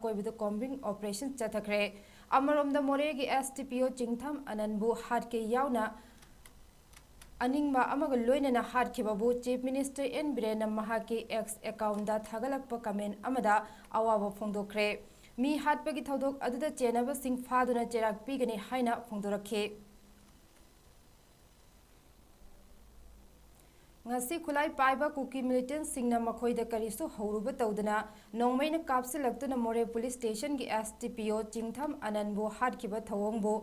कोई combing operation चथखरे अमरोम मोरे की STPO Chingtham अननबु हाट के यावना अनिंगबा अमग लोइनना हाटखिबबु चीफ मिनिस्टर एन बिरेन महाकी एक्स अकाउंट दा थागलकप कमेंट अमदा अवाब फोंदोखरे मी हाटपगी थौदोक अदुदा चेनब सिंग फादुना चेराक पीगनी हाइना फोंदोरखे ngasi khulai paiba kuki militant singna makhoi da karisu hauruba tawdana nongmai na kapsilaktuna more police station gi STPO chingtham ananbu hatkhiba thawongbo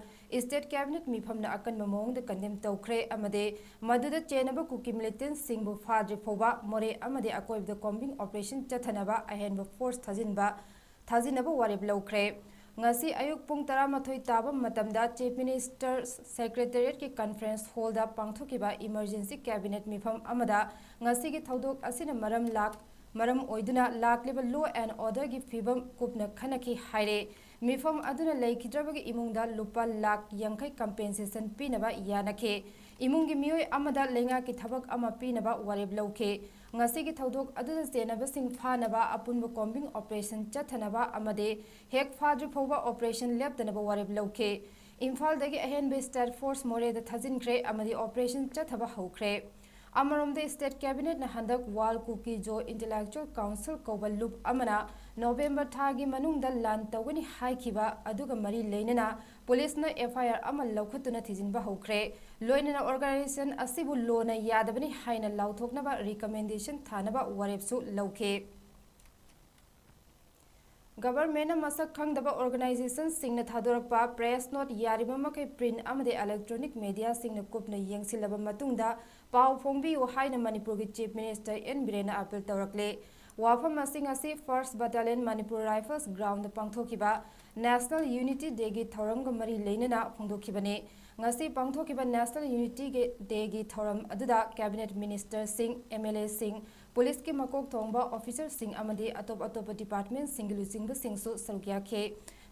state cabinet mifamna akan mamong da kandem tawkhre amade maduda chenaba kuki militant singbu fadri phoba more amade akoib da combing operation chathanaba ahenba force thajinaba warib lawkhre ngasi ayuk pung 11 taba matamda chief minister secretariat ki conference hall da pangthokiba emergency cabinet mifam amada ngasi gi thodok asina maram oiduna lakliba law and order gi fibam kupna khanaki haire mifam aduna leikidrabagi imungda lupa lakh yankai compensation pinaba yanake imungi miyoi amada lenga ki thabak ama pinaba warib lawke ngasi gi thodok aduna senaba sing phanaba apunba combing operation chathanaba amade hek fadri phoba operation leptanaba warib lawke imphal dagi ahenbe state force more da thajinkhre amadi operation chathaba haukhre Amarom the state cabinet na handak wal 𝐂𝐲𝐸 intellectual council kobal loop amana November thagi manungda lan tawani haikhiba aduga mari leinana police na FIR amal laukhatuna thijinba hokre loinana organization asibu lona yadabani haina lauthoknaba recommendation thanaba warepsu lauke Government masak khangdaba organization singna thadorakpa press note yaribama kai print amade electronic media singna kupna yengsilaba matungda pau phongbi o haina manipur gi chief minister N Birena appeal tawrakle wafam asing asi 1st battalion manipur rifles ground pangthokiba national unity day gi thoram ga mari leinana phongdokhibane ngasi pangthokiba national unity day gi thoram aduda cabinet minister sing MLA sing police ki makok thongba officer sing amadi atop department single singba singsu sarukya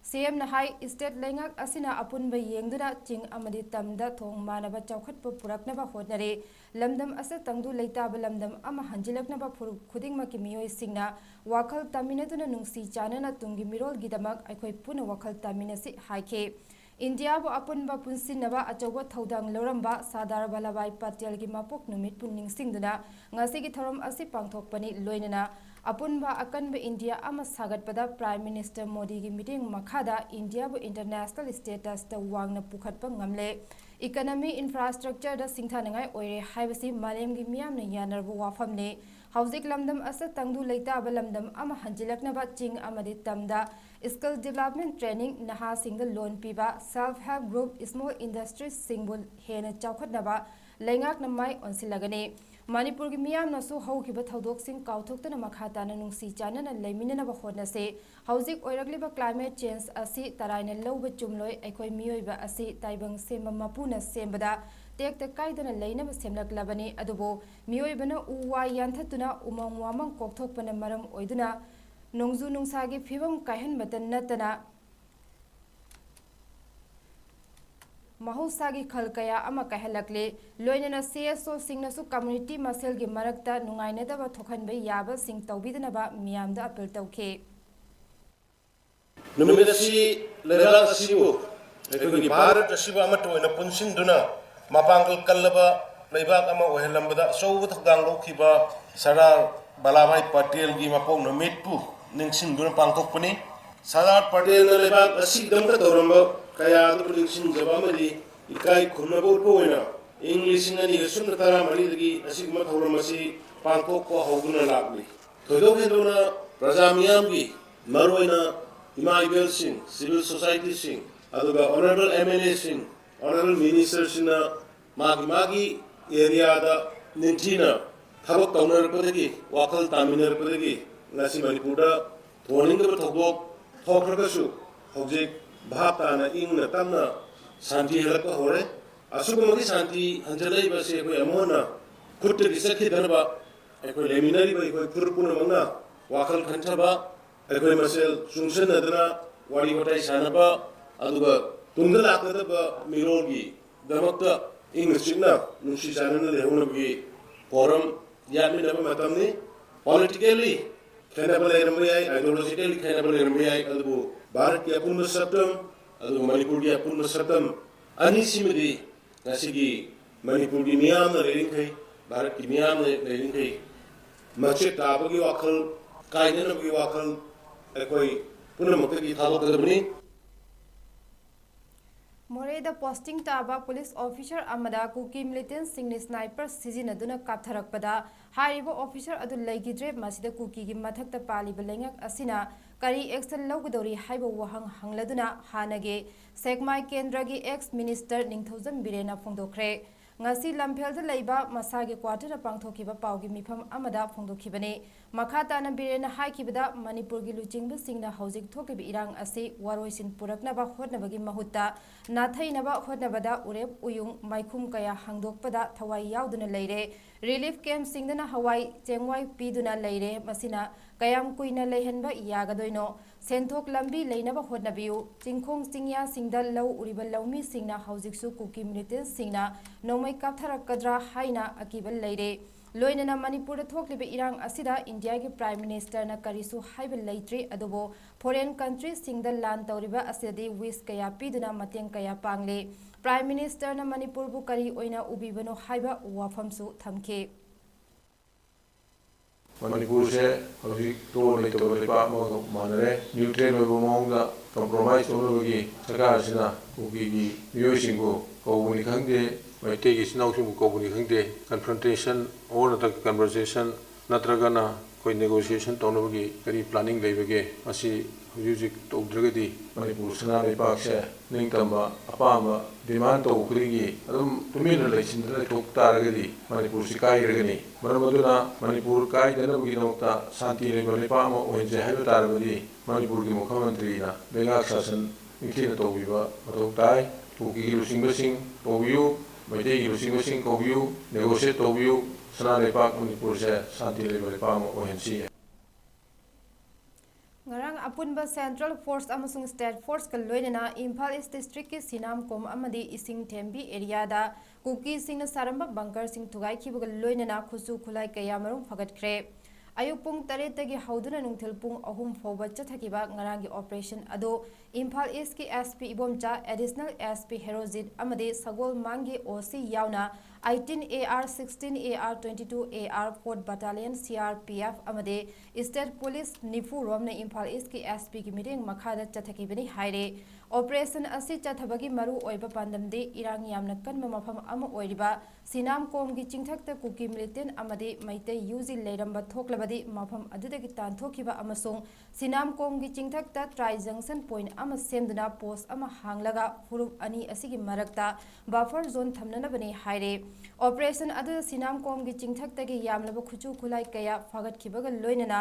CM na hai state lengak asina apunba yengduna ching amadi tamda thong manaba chawkhatpa puraknaba hodnare lamdam asa tangdu leitaba lamdam ama hanjilaknaba khudingma ki miyoi singna wakhal taminaduna nungsi chanana tungi mirol gidamak aikhoi puna wakhal taminasi haike India bu apunba punsinaba achoba thodang loramba Sardar Vallabhbhai Patel gi mapok numit punning singduna ngasi gi thorom asi pangthokpani loinana apunba akanba India ama sagatpada Prime Minister Modi gi meeting makhada India bu international status ta wangna pukhatpa ngamle economy infrastructure da singthanangai oire haibasi malem gi miyam na yanarbu wafamne hauzik lamdam asa tangdu leitaba lamdam ama hanjilaknaba ching amadi tamda skill development training naha single loan piba self help group small industries singbul hena chawkhatnaba lengak na mai onsilagane manipur gi miyam na su haukiba thodok sing kauthokna makhata na nungsi chanana leiminana ba hodna se hauzik oiragliba climate change asi taraina lawba chumloi aikoi miyoiba asi taibang semba mapuna sembada tek te kaidana leinaba semlaklabani adubo miyoibana uwa yanthatuna umang wamang kokthokpana maram oiduna nongzu nungsagi phibam kaihanbatan natana mahusagi khalkaya ama kahalakle loinana CSO singnasu community masel gi marakta nungainadaba thokhanbai yaba sing tawbidanaba miyamda appeal tawke numidasi leral asibu ekogi bharat asibu amatoina punsinduna mapangkal kallaba leibak ama ohelambada sobu thakdang lokhiba Sardar Vallabhbhai Patel gi mapong numitpu ningsinduna pangthokpani Sardar Patel na leibak asigdamka tawramba kaya adu ningsinjaba amadi ikai khunaba utpoina English ngani gasuna tara mari dagi asigma thawramasi pangthokko hoguna lakli thodok hedona prajamiyam gi maroina Imaivel Singh civil society Singh aduga honorable MLA Singh honorable minister sina magi area da nintina thabak tawnarpadagi wakhal taminarpadagi ngasi manipur da thoningba thobok thokragasu hojik bhaptana ingna tamna santi helakpa hore asugumagi santi hanjalai base koi amona khutta gisakhi dhanaba ekoi leminari bai koi purpuna manga wakhal khanthaba ekoi masel sungsen adana wari hotai sanaba aduga tungda lakadaba mirogi damakta Englishna nungsi chanana lehunabgi forum yaminaba matamni politically खेनब लेरम याई ideologically खेनब लेरम याई अदबु भारत की अपुन सप्तम अदबु मणिपुर की अपुन सप्तम अनि सिमदी नसिगी मणिपुर की मियाम लेरिंखै भारत की मियाम लेरिंखै मचे ताबगी वाखल कायनबगी वाखल अखोई पुनमक्तगी थादोकदबनी मोरेदा पोस्टिंग ताबा पुलिस ऑफिसर अमदा कुकी मिलिटेंट सिंगनी स्नाइपर सिजिनदुना काथरकपदा हारिबो ऑफिसर अदु लैगिद्रे मसिदा कुकी की मथक्ता पालिबा लेंगक असिना करी एक्शन लौगदौरी हाइबो वहंग हंगलदुना हानगे सेकमाई केंद्र की एक्स मिनिस्टर निंगथौजम बिरेना फोंदोखरे ngasi lamphel da leiba masagi quarter da pangthokiba paugi mifam amada phongdokhibane makhata na birena haikibada manipur gi luchingba singna hojik thokibi irang asi waroisin purakna ba hotna bagi mahutta nathaina ba hotna bada urep uyung maikhum kaya hangdokpada thawai yauduna leire relief camp singna hawai chengwai piduna leire masina kayam kuina leihenba yagadoino senthok lambi leinaba hotnabiu chingkhong chingya singda lau uriba laumi singna hojiksu kuki militant singna nomai kaptharakadra haina akibal leire loinana manipur da thoklibe irang asida india ki prime minister na karisu haiba leitri adobo foreign countries singda land tawriba asidi wis kaya piduna mateng kaya pangle prime minister na manipur bu kari oina ubibano haiba wafamsu thamke manipur se hoji to leito lepa mo manare neutral obo mongda compromise obogi sarkar sina ugi gi myosingo kobuni khangde maite gi sinausim kobuni khangde confrontation or the conversation natragana koi negotiation tonogi kari planning leibege asi hoji tawdragadi manipur sana lepak se ningtamba apama demand to ukrigi adum tumina leisindra tok taragadi manipur sikai ragani maraduna manipur kai danabugi nokta santi leibal lepama oinje haiba tarabadi manipur gi mukhamantri na begak sasan ingthina tobiba matok tai tuki lusingbasing tobiu maite gi lusingbasing tobiu negotiate tobiu sana lepak manipur se santi leibal lepama oinje ngarang apunba central force amasung state force ka loinana imphal east district ki sinam kom amadi ising thembi area da kuki singna saramba bunker sing thugai khibuga loinana khusu khulai kayamarum phagatkhre ayuk pung 8 tagi hauduna nungthil pung 3 foba chathakiba ngarangi operation ado imphal east ki sp ibomcha additional sp herozit amade sagol mangi oc yauna 18 AR 16 AR 22 AR 4th Battalion CRPF amade State Police Nifu Romna Imphal East ki SP ki meeting makhada chathakibani haire operation asi chathabagi maru oiba pandamde irang yamna kanma mafam ama oiriba sinam kom gi chingthakta kuki militant amade maite UG leiramba thoklabadi mafam adudagi tanthokiba amasung sinam kom gi chingthakta tri junction point ama semduna post ama hanglaga furup ani asigi marakta buffer zone thamnana bani haire operation adu sinam kom gi chingthakta gi yamlaba khuchu khulai kaya fagat khibaga loinana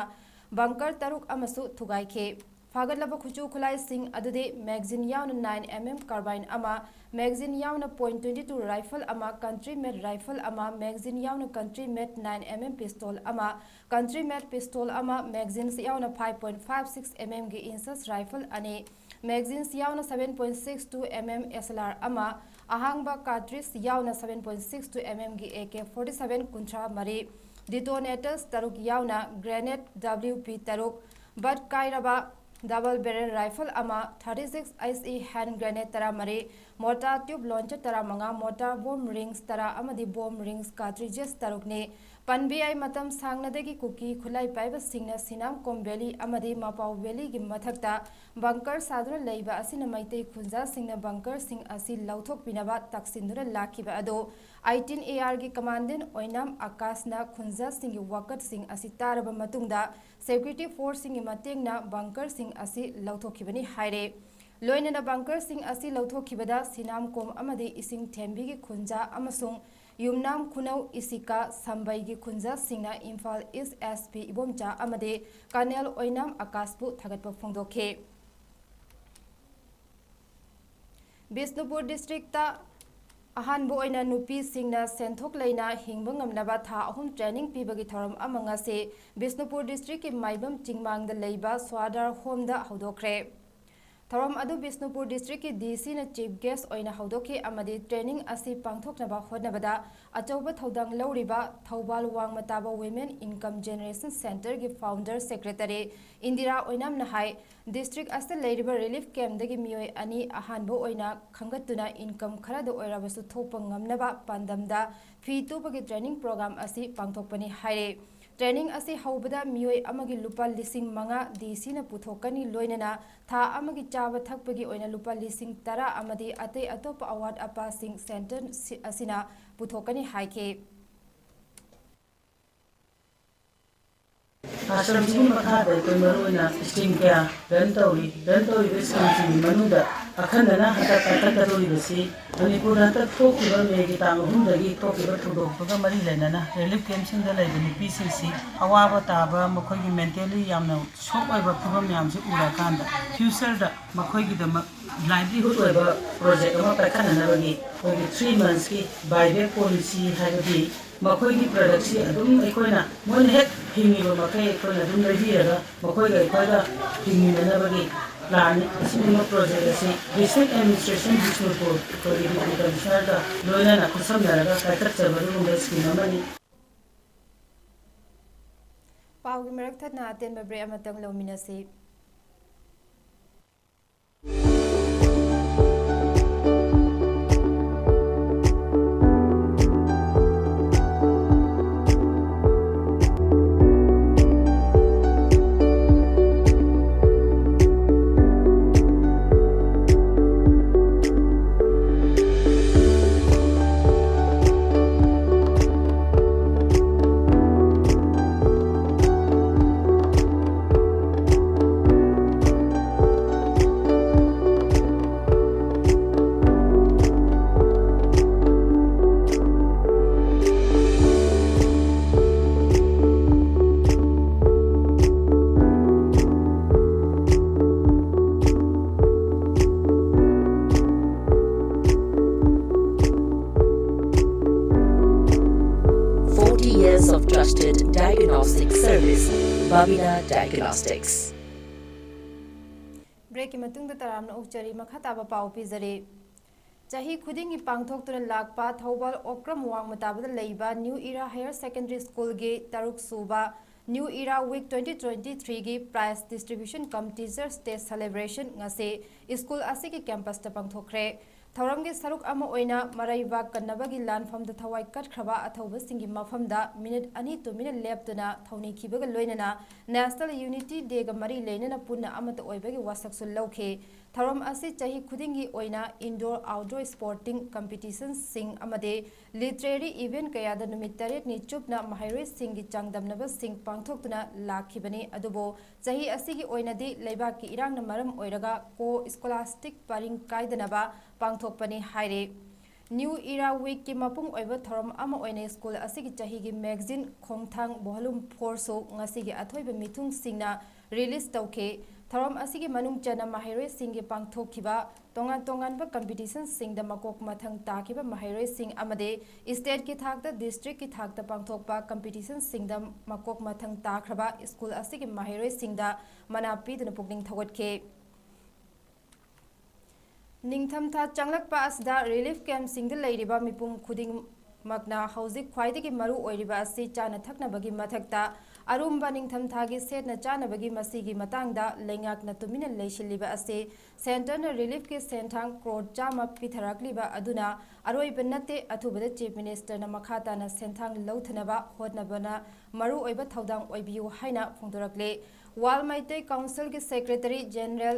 bunker taruk amasu thugai khe fagat laba khuchu khulai sing adude magazine yauna 9mm carbine ama magazine yauna .22 rifle ama country made rifle ama magazine yauna country made 9mm pistol ama country made pistol ama magazines yauna 5.56 mm gi insas rifle ane magazines yauna 7.62 mm SLR ama ahangba cartridge yauna 7.62 mm gi AK47 kuntra mari detonators taruk yauna grenade WP taruk but kairaba double barrel rifle ama 36 ICE hand grenade tara mari mortar tube launcher tara manga mortar bomb rings tara amadi bomb rings cartridges tarukne panbi ai matam sangnadagi kuki khulai paiba singna sinam kom valley amadi mapau valley gi mathakta bunker sadura leiba asina maitei khunja singna bunker sing asi lauthok pinaba taksindura lakhiba ado 18 AR gi commandant oinam akasna khunja sing gi wakat sing asi taraba matungda security force sing gi matengna bunker sing asi lauthokibani haire loinana bunker sing asi lauthokibada sinam kom amadi ising thembi gi khunja amasung yumnam khunau isika sambai gi khunja singna imphal east SP ibomcha amade colonel oinam akaspu thagatpa phongdokhe Bisnupur district ta ahanbo oina nupi singna senthok leina hingba ngamnaba tha ahum training pibagi thoram amanga se Bisnupur district ki maibam chingmang da leiba swadar home da hodokre थौरम अदु Bishnupur district की DC न chief guest ओइना हौदोखि अमदि training असि पांथोकनबा होनबदा अचौबा थौदांग लौरिबा थौबाल वांगमताबा वुमेन इनकम जनरेशन सेंटर की फाउंडर सेक्रेटरी इंदिरा ओइनाम नहाय डिस्ट्रिक्ट अस्त लेरिबा रिलीफ कैम्प दगी मियोय अनि अहानबो ओइना खंगतुना इनकम खरद ओइराबसु थोप ngamnaba pandamda फी तुबगी ट्रेनिंग प्रोग्राम असि पांथोकपनि हायरे ट्रेनिंग असि हौबदा मियोय अमगी लुपा लिसिंग मंगा DC न पुथोकनी लोइनना था अमगी चाबा थकपगी ओइना लुपा लिसिंग 10 अमदी अते अतोप अवार्ड अपा सिंग सेंटर असिना पुथोकनी हायके आश्रम सिंह मखादे कोई मरुना स्टीम क्या रंतौरी स्कीम मनुदा अखंडना हतक तरोरी बसी मणिपुर हतक थोकिबा मेगी तांग हुंदगी थोकिबा थुदोकपगा मरी लेनना रिलीफ कैम्प सिंग दा लेबनि पीसीसी अवाबा ताबा मखोगी मेंटली यामना शॉक ओइबा फिबम यामसे उरा कांदा फ्यूचर दा मखोगी द लाइवलीहुड ओइबा प्रोजेक्ट अमा पाखननबगी ओगी 3 months की बायबैक पॉलिसी हाइबदी मखोगी प्रोडक्ट सी अदुम एकोइना मोन हेक हिंगिबा मखै एकोइना अदुम लेबिरगा मखोगी एकोइदा हिंगिननबगी प्लान सिमिनो प्रोजेक्ट असे डिस्ट्रिक्ट एडमिनिस्ट्रेशन बिष्णुपुर कोगी डिप्टी कमिश्नर दा लोइना खुसमनरगा कायकचबरुंगा स्कीम अमनि पाउगी मरक थना अतेन ब्रे अमतंग लोमिनसी of trusted diagnostic service, Babina Diagnostics. Break की मतुंग तरामना उच्चरी मखाताबा पाव पिजरे चाही खुदिंगी पांगथोक्तुना लाकपा थौबाल ओक्रम वांगमताबदा लेइबा new era higher secondary school गे तारुक सुबा न्यू इरा वीक 2023 गी prize distribution cum teachers day celebration ngase school असि की कैंपस ता पांगथोखरे थौरम के सरुक अमा ओइना मराइबा कन्नबगी लानफम द थवाई कटखरबा अथौबा सिंगी मफमदा मिनिट अनि तो मिनिट लेप्तुना थौनी खिबगा लोइनना नेशनल यूनिटी डे गा मरी लेनना पुन्ना अमत ओइबगी वासकसु लौखे थौरम असि चाही खुदिंगी ओइना इंडोर आउटडोर स्पोर्टिंग कंपटीशन सिंग अमदे लिटरेरी इवेंट कयादा नुमित 8 नि चुपना महाइरोय सिंगी चांगदमनबा सिंग पांगथोक्तुना लाखिबनी अदुबो चाही असिगी ओइनादि लेबाकी इरांगना मरम ओइरगा को स्कॉलास्टिक पारिंग कायदनबा पांगथोकपनी हाइरे न्यू इरा वीक की मपुंग ओइबा थौरम अमा ओइना स्कूल असिगी चाहीगी मैगजीन खोंगथांग वॉल्यूम 4 सो ngasiगी अथोइबा मिथुंग सिंगना रिलीज तौखे थौरम असिगी मनुंग चना माहिरोय सिंगे पांगथोखिबा तोंगान तोंगानबा कंपटीशन सिंगदा मकोक मथंग ताकिबा माहिरोय सिंग अमदे स्टेट की थाकता डिस्ट्रिक्ट की थाकता पांगथोकपा कंपटीशन सिंगदा मकोक मथंग ताखरबा स्कूल असिगी माहिरोय सिंगदा मना पीदुना पुकनिंग थगटखे निंगथमथा चंगलकपा असदा रिलीफ कैम्प सिंगदा लैरिबा मिपुम खुदिंग मकना हौजिक ख्वाइदगी मरु ओइरिबा असि चाना थकनबगी मथकता अरुम्बा निंगथमथागी सेटना चानबगी मसीगी मतांगदा लेंगाकना तुमिना लेशिलिबा असे सेंटरना रिलीफ के सेंथांग क्रोड चामा पिथराकलिबा अदुना अरोइबा नते अथुबदा चीफ मिनिस्टरना मखाताना सेंथांग लौथनबा होतनबना मरु ओइबा थौदांग ओइबियु हाइना फोंदोरकले वाल माइतै काउंसिल के सेक्रेटरी जनरल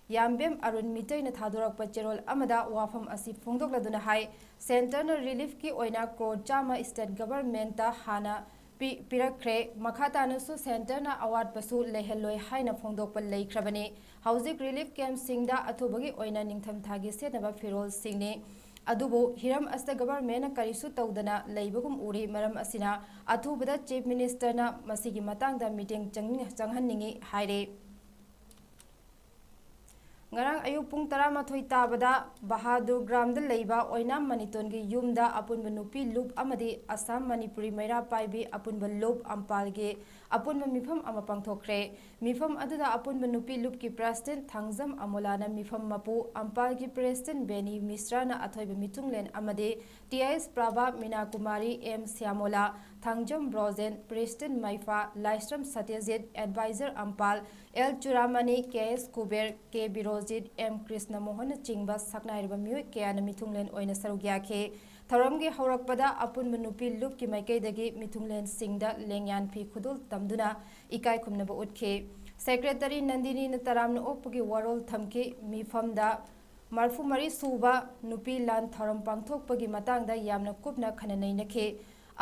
याम्बेम अरुण मिटैना थादोरकपा चेरोल अमदा वाफम असि फोंदोकलदुना हाय सेंटरना रिलीफ की ओइना क्रोड चामा स्टेट गवर्नमेंट हाना पिरख्रे मखातानसु सेंटरना अवार्ड पसु लेहलोय हाइना फोंदोकपा लेख्रबने हौजिक रिलीफ कैम्प सिंगदा अथुबगी ओइना निंगथमथागी सेनबा फिरोल सिंगने अदुबो हिरम अस्त गवर्नमेंट करिसु तौदना लेबगुम उरी मरम असिना अथुबदा चीफ मिनिस्टरना मसिगी मतांगदा मीटिंग चंगहन्निंगी हाइरे ngarang ayuk pung 12 tabada Bahadur Gram da leiba Oinam Manitongi yumda apunba nupi loop amadi Assam Manipuri Maira Paibi apunba loop ampalge apunba mifam ama pangthokre mifam aduda apunba nupi loop ki president Thangjam Amolana mifam mapu ampalgi president Beni Misrana athoiba mitunglen amadi TIS Prabha Mina Kumari M Syamola Thangjam Brozen president Maifa Laistram Satyajit advisor ampal 𝐿 𝐂𝐓𝐻𝐁𝐄𝐑 𝐾 M Krishnamohan chingba saknairiba mioi kayana mithunglen oina sarugyake tharamge haurakpada apunba nupi loop ki maikaidagi mithunglen singda lengyan phi khudul tamduna ikai khumnaba utke secretary Nandini na taramna opgi warol thamke mifamda marfu mari suba nupi lan tharam pangthokpagi matangda yamna kupna khananai nakhe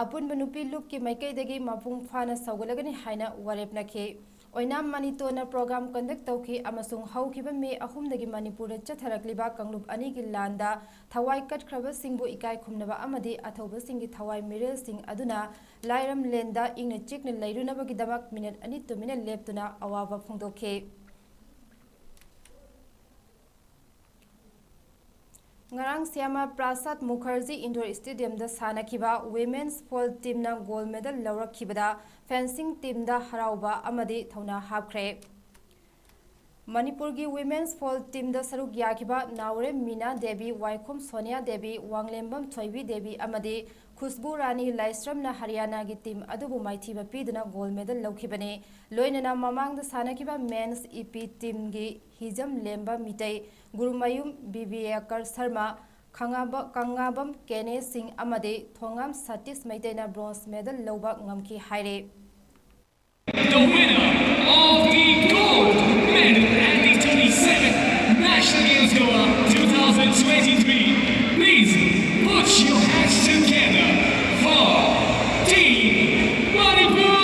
apunba nupi loop ki maikaidagi mapung phana saugalagani haina warepnakhe Oinam Manitona program conduct tauki amasung haukiba me ahumdagi Manipur chatharakliba kanglup ani gi landa thawai katkraba singbu ikai khumnaba amadi athoba singi thawai mirel sing aduna lairam lenda ingna chikna lairunabagi damak minute ani to minute leptuna awaba phungdokhe ngarang Syama Prasad Mukherjee Indoor Stadium da sanakiba women's football team na gold medal lawrakhibada fencing team da harauba amadi thauna hapkhre Manipur gi women's football team da saruk yakiba Naure Mina Devi Waikhom Sonia Devi Wanglembam Thoibi Devi amadi Khushbu Rani Laistram na Haryana gi team adubu maithiba piduna gold medal lawkhibane loinana mamang da sanakiba men's EP team gi Hijam Lemba Mitai Gurumayum Bibiyakar Sharma Kangabam Kene Singh amade Thongam Satis Maitena bronze medal lawba ngamki haire The winner of the gold medal at the 27th National Games Goa 2023. Please put your hands together for Team Manipur.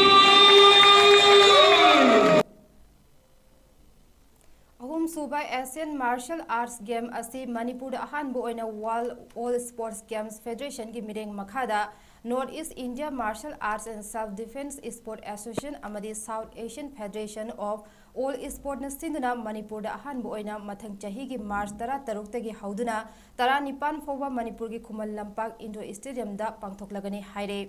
Subai Asian Martial Arts Game asi Manipur ahanbu oina World All Sports Games Federation ki mireng makhada North East India Martial Arts and Self Defense Sport Association amadi South Asian Federation of All Sport na sinduna Manipur da ahanbu oina mathang chahi gi March 13 tagi hauduna 19 fawba Manipur gi Khumal Lampak Indoor Stadium da pangthoklagani haire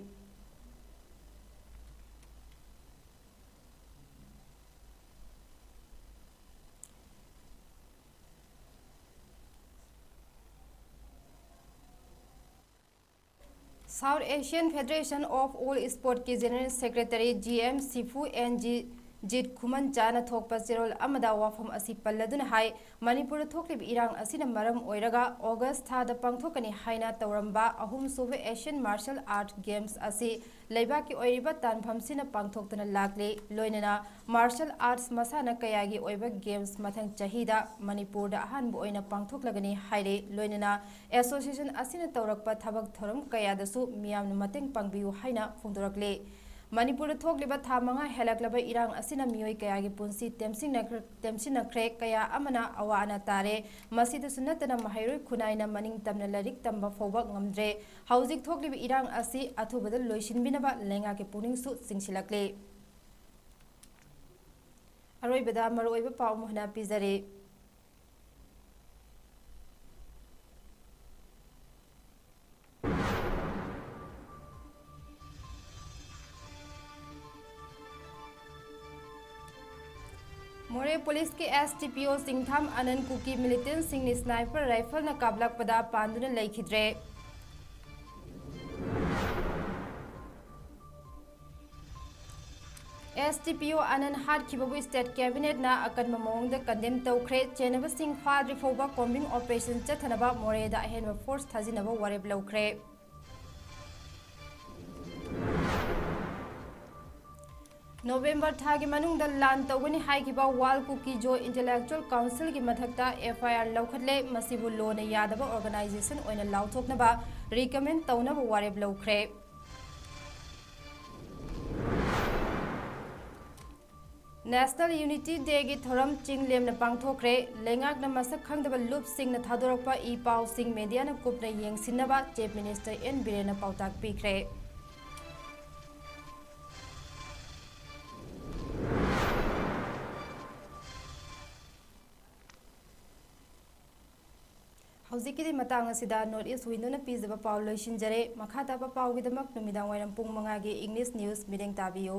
South Asian Federation of All Sport ki General Secretary GM Sifu 𝐁𝐫𝐸𝐬 thokpa zerol amada wafam asi palladuna hai Manipur thoklib irang asina maram oiraga August thada pangthokani haina tawramba ahum suba Asian Martial Art Games asi leibaki oiriba tanpham sina pangthoktana lakle loinana martial arts masana kayagi oiba games mathang chahida Manipur da ahanbu oina pangthoklagani haire loinana association asina tawrakpa thabak thoram kayadasu miyamna mateng pangbiu haina phungdorakle Manipur thokliba thamanga helaklaba irang asina mioi kayagi punsi temsina krek kaya amana awana tare masida sunatana mahairoi khunaina maning tamna larik tamba foba ngamdre haujik thokliba irang asi athubada loisinbinaba lenga ke puning su singsilakle aroibada maroiba paw mohna pizare Moreh police के STPO Chingtham Anand Kuki militant सिंह ने sniper rifle न काबलक पदा पांदुन लेखिद्रे STPO Anand हाट खिबबु स्टेट कैबिनेट ना अकन ममोंग द कंडेम तौख्रे चेनब सिंह फाद्रि फोबा कॉम्बिंग ऑपरेशन चथनबा मोरे दा हेन फोर्स थाजिनबा वारेब लौख्रे November thagi manung da lan tawani haikiba wal kuki jo intellectual council gi mathakta FIR laukhatle masibu lona yadaba organization oina lauthoknaba recommend tawnaba wareb laukhre National Unity Day gi thoram chinglem na pangthokre lengak na masak khangdaba loop sing na thadorakpa e paw sing media na kupna yengsinaba chief minister N Birena pautak pikre ꯍꯧꯖꯤꯛꯀꯤꯗꯤ ꯃꯇꯥꯡ ꯑꯁꯤꯗ north east ꯋꯤꯟꯗꯣꯅ ꯄꯤꯖꯕ ꯄꯥꯎ ꯂꯣꯏꯁꯤꯟꯖꯔꯦ ꯃꯈꯥ ꯇꯥꯕ ꯄꯥꯎꯒꯤꯗꯃꯛ ꯅꯨꯃꯤꯗꯥꯡ ꯋꯥꯏꯔꯝ ꯄꯨꯡ 5ꯒꯤ ꯏꯪꯂꯤꯁ ꯅ꯭ꯌꯨꯁ ꯃꯤꯠꯌꯦꯡ ꯇꯥꯕꯤꯌꯨ